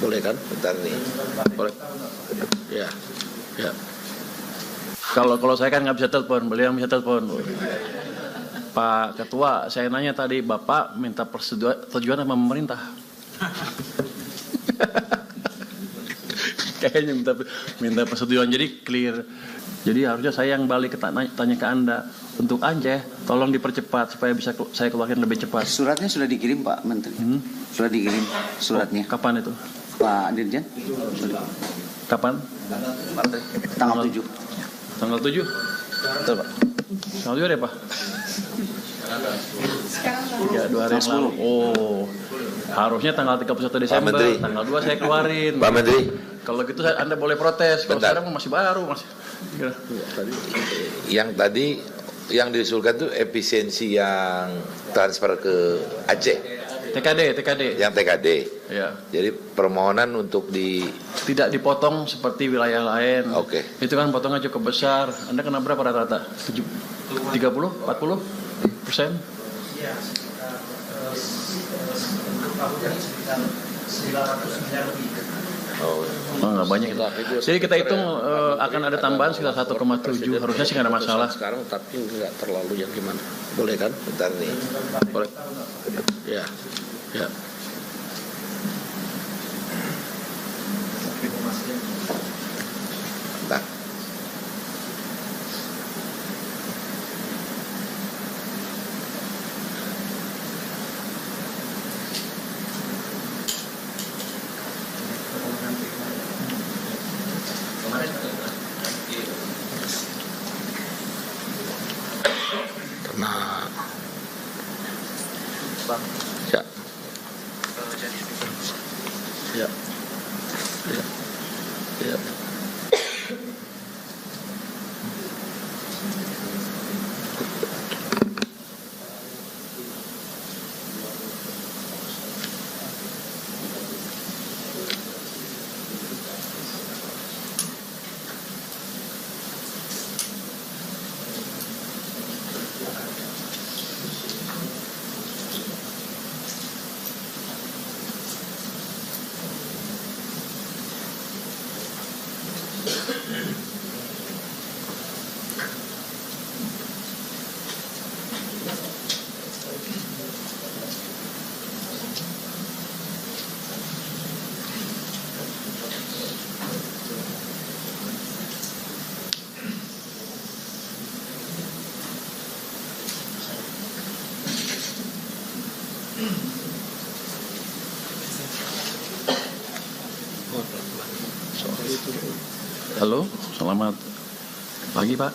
Boleh kan? Bentar nih. Boleh. Ya. Ya. Kalau saya kan nggak bisa telepon, beliau yang bisa telepon. Pak Ketua, saya nanya tadi, Bapak minta persetujuan sama pemerintah. Kayaknya minta persetujuan, jadi clear. Jadi harusnya saya yang balik tanya ke Anda. Untuk Aceh, tolong dipercepat supaya bisa saya keluarkan lebih cepat. Suratnya sudah dikirim Pak Menteri. Sudah dikirim suratnya. Kapan itu? Pak Dirjen. Kapan? Tanggal 7. Tanggal 7? Betul Pak. Tanggal 7 deh Pak? Ya 2 hari yang lalu. Oh, harusnya tanggal 31 Desember. Tanggal 2 saya keluarin. Pak Menteri. Kalau gitu Anda boleh protes. Kalau sekarang masih baru. Yang tadi yang diusulkan tuh efisiensi yang transfer ke Aceh. TKD. Yang TKD. Ya. Jadi permohonan untuk tidak dipotong seperti wilayah lain. Oke. Itu kan potongnya cukup besar. Anda kena berapa rata-rata? 30, 40%? Iya, untuk tahunnya sekitar 900 miliar lebih. Oh, nggak banyak itu. Jadi kita hitung akan ada tambahan sekitar 1,7. Harusnya sih nggak ada masalah. Sekarang tapi nggak terlalu yang gimana? boleh kan? Bentar nih. Boleh. Ya. Ya. Bentar. Ya. Ya. Ya. Ya. Halo, selamat pagi Pak.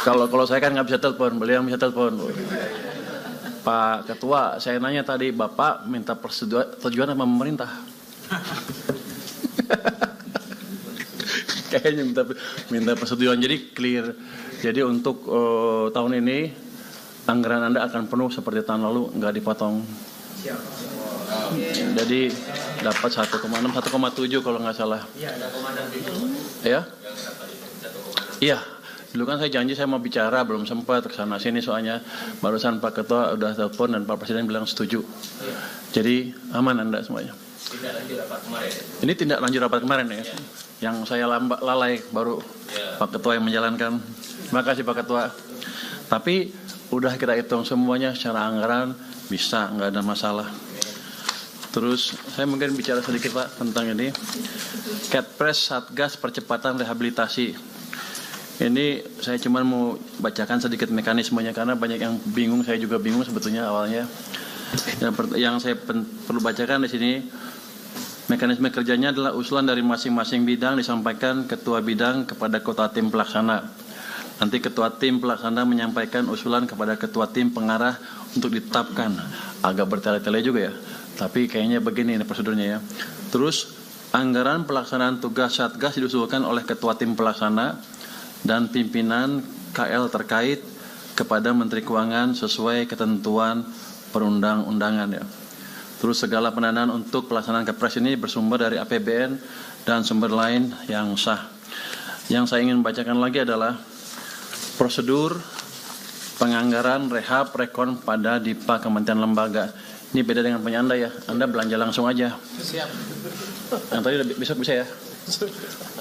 Kalau saya kan nggak bisa telepon, beliau yang bisa telepon. Pak Ketua, saya nanya tadi, Bapak minta persetujuan sama pemerintah. Kayaknya minta persetujuan, jadi clear. Jadi untuk tahun ini anggaran Anda akan penuh seperti tahun lalu, nggak dipotong. Jadi dapat 1,6, 1,7 kalau nggak salah. Ya? Iya. Dulu kan saya janji saya mau bicara, belum sempat ke sana sini soalnya barusan Pak Ketua udah telepon dan Pak Presiden bilang setuju. Jadi aman Anda semuanya. Tindak lanjut rapat kemarin. Ini tindak lanjut rapat kemarin ya. Yang saya lalai baru Pak Ketua yang menjalankan. Terima kasih Pak Ketua. Tapi udah kita hitung semuanya secara anggaran bisa, nggak ada masalah. Terus saya mungkin bicara sedikit Pak tentang ini. Kepres Satgas Percepatan Rehabilitasi. Ini saya cuma mau bacakan sedikit mekanismenya karena banyak yang bingung, saya juga bingung sebetulnya awalnya. Yang saya perlu bacakan di sini, mekanisme kerjanya adalah usulan dari masing-masing bidang disampaikan ketua bidang kepada ketua tim pelaksana. Nanti ketua tim pelaksana menyampaikan usulan kepada ketua tim pengarah untuk ditetapkan. Agak bertele-tele juga ya. Tapi kayaknya begini ini prosedurnya ya. Terus anggaran pelaksanaan tugas Satgas diusulkan oleh ketua tim pelaksana dan pimpinan KL terkait kepada Menteri Keuangan sesuai ketentuan perundang-undangan ya. Terus segala pendanaan untuk pelaksanaan Kepres ini bersumber dari APBN dan sumber lain yang sah. Yang saya ingin bacakan lagi adalah prosedur penganggaran rehab rekon pada DIPA Kementerian Lembaga. Ini beda dengan punya Anda ya. Anda belanja langsung aja. Siap. Yang tadi besok bisa ya?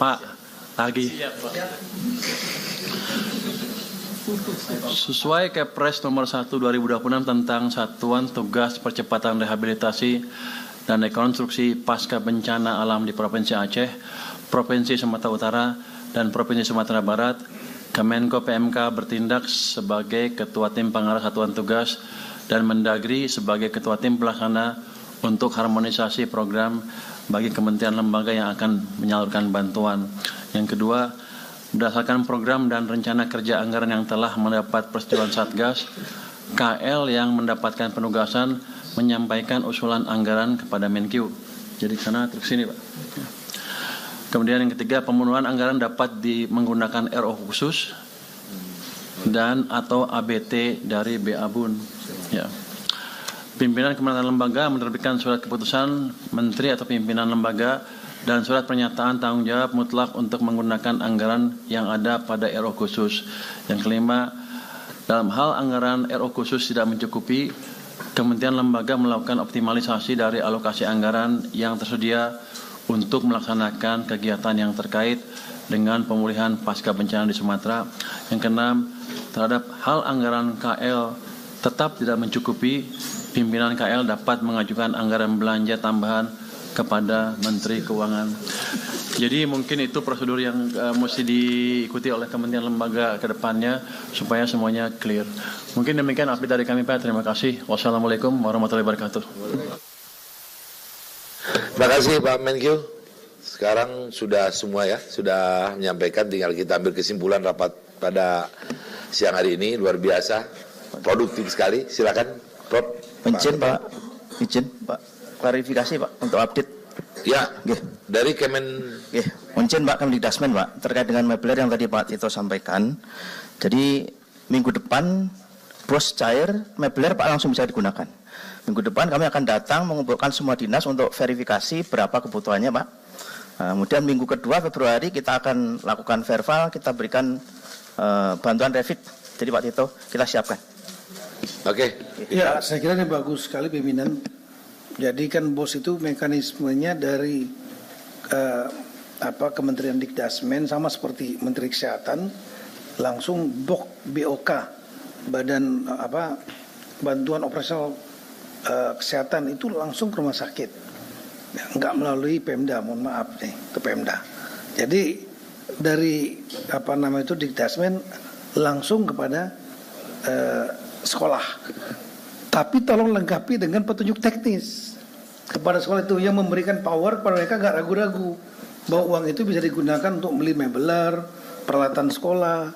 Pak, tagih. Siap, Pak. Sesuai Kepres nomor 1 2026 tentang Satuan Tugas Percepatan Rehabilitasi dan Rekonstruksi Pasca Bencana Alam di Provinsi Aceh, Provinsi Sumatera Utara, dan Provinsi Sumatera Barat, Kemenko PMK bertindak sebagai Ketua Tim Pengarah Satuan Tugas dan Mendagri sebagai Ketua Tim Pelaksana untuk harmonisasi program bagi kementerian lembaga yang akan menyalurkan bantuan. Yang kedua, berdasarkan program dan rencana kerja anggaran yang telah mendapat persetujuan Satgas, KL yang mendapatkan penugasan menyampaikan usulan anggaran kepada Menkyu. Jadi sana terus sini Pak. Kemudian yang ketiga, pemenuhan anggaran dapat menggunakan RO khusus dan atau ABT dari BABUN. Ya. Pimpinan Kementerian Lembaga menerbitkan surat keputusan Menteri atau pimpinan lembaga dan surat pernyataan tanggung jawab mutlak untuk menggunakan anggaran yang ada pada RO khusus. Yang kelima, dalam hal anggaran RO khusus tidak mencukupi, Kementerian Lembaga melakukan optimalisasi dari alokasi anggaran yang tersedia untuk melaksanakan kegiatan yang terkait dengan pemulihan pasca bencana di Sumatera. Yang keenam, terhadap hal anggaran KL tetap tidak mencukupi, pimpinan KL dapat mengajukan anggaran belanja tambahan kepada Menteri Keuangan. Jadi mungkin itu prosedur yang mesti diikuti oleh kementerian lembaga ke depannya supaya semuanya clear. Mungkin demikian update dari kami Pak. Terima kasih. Wassalamualaikum warahmatullahi wabarakatuh. Terima kasih Pak Menkyu. Sekarang sudah semua ya, sudah menyampaikan, tinggal kita ambil kesimpulan rapat pada siang hari ini. Luar biasa, produktif sekali. Silakan Prof. Izin Pak, klarifikasi Pak untuk update. Ya, Nggih. dari Kemen. Nggih, izin Pak Kemdikdasmen Pak terkait dengan Mebler yang tadi Pak Tito sampaikan. Jadi minggu depan bos cair Mebler Pak langsung bisa digunakan. Minggu depan kami akan datang mengumpulkan semua dinas untuk verifikasi berapa kebutuhannya Pak. Kemudian minggu kedua Februari kita akan lakukan verbal, kita berikan bantuan revit. Jadi Pak Tito kita siapkan. Oke. Ya, saya kira ini bagus sekali pimpinan. Jadi kan bos itu mekanismenya dari Kementerian Dikdasmen sama seperti Menteri Kesehatan langsung BOK Badan Bantuan Operasional Kesehatan itu langsung ke rumah sakit, ya, nggak melalui Pemda, mohon maaf nih ke Pemda. Jadi dari Dikdasmen langsung kepada sekolah. Tapi tolong lengkapi dengan petunjuk teknis kepada sekolah itu yang memberikan power kepada mereka, nggak ragu-ragu bahwa uang itu bisa digunakan untuk beli mebeler, peralatan sekolah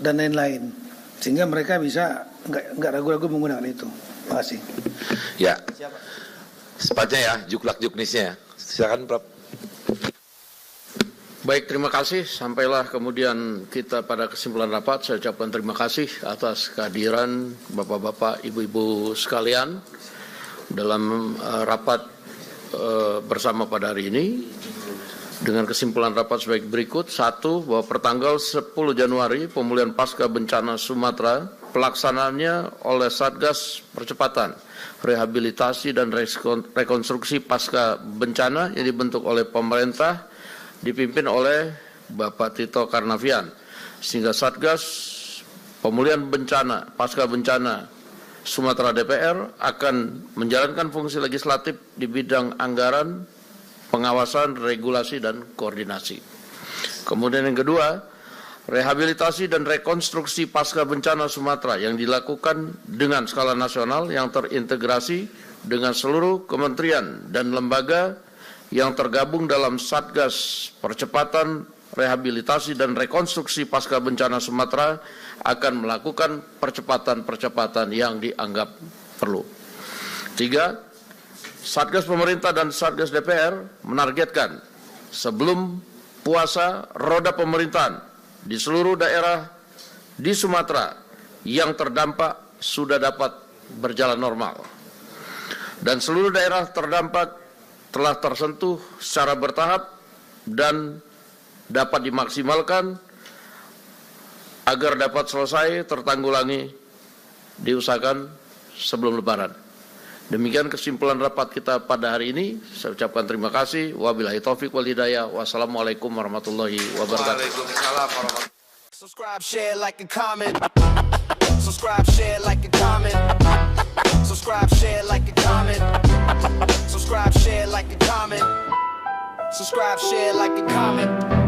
dan lain-lain, sehingga mereka bisa nggak ragu-ragu menggunakan itu. Terima kasih. Ya, sepatnya ya, juklak-juknisnya. Silakan Prof. Baik, terima kasih. Sampailah kemudian kita pada kesimpulan rapat. Saya ucapkan terima kasih atas kehadiran Bapak-Bapak, Ibu-Ibu sekalian dalam rapat bersama pada hari ini. dengan kesimpulan rapat sebagai berikut. 1. Bahwa pertanggal 10 Januari pemulihan pasca bencana Sumatera pelaksanaannya oleh Satgas Percepatan Rehabilitasi dan Rekonstruksi Pasca Bencana yang dibentuk oleh pemerintah dipimpin oleh Bapak Tito Karnavian, sehingga Satgas Pemulihan Bencana Pasca Bencana Sumatera DPR akan menjalankan fungsi legislatif di bidang anggaran, pengawasan, regulasi, dan koordinasi. Kemudian yang kedua, rehabilitasi dan rekonstruksi pasca bencana Sumatera yang dilakukan dengan skala nasional yang terintegrasi dengan seluruh kementerian dan lembaga yang tergabung dalam Satgas Percepatan Rehabilitasi dan Rekonstruksi Pasca Bencana Sumatera akan melakukan percepatan-percepatan yang dianggap perlu. 3. Satgas pemerintah dan Satgas DPR menargetkan sebelum puasa roda pemerintahan di seluruh daerah di Sumatera yang terdampak sudah dapat berjalan normal. Dan seluruh daerah terdampak telah tersentuh secara bertahap dan dapat dimaksimalkan agar dapat selesai tertanggulangi diusahakan sebelum Lebaran. Demikian kesimpulan rapat kita pada hari ini. Saya ucapkan terima kasih. Wabillahi taufik wal hidayah. Wassalamualaikum warahmatullahi wabarakatuh. Waalaikumsalam warahmatullahi wabarakatuh. Subscribe, share, like, and comment. Subscribe, share, like, and comment. Subscribe, share, like, and comment. Subscribe, share, like, and comment. Subscribe, share, like, and comment.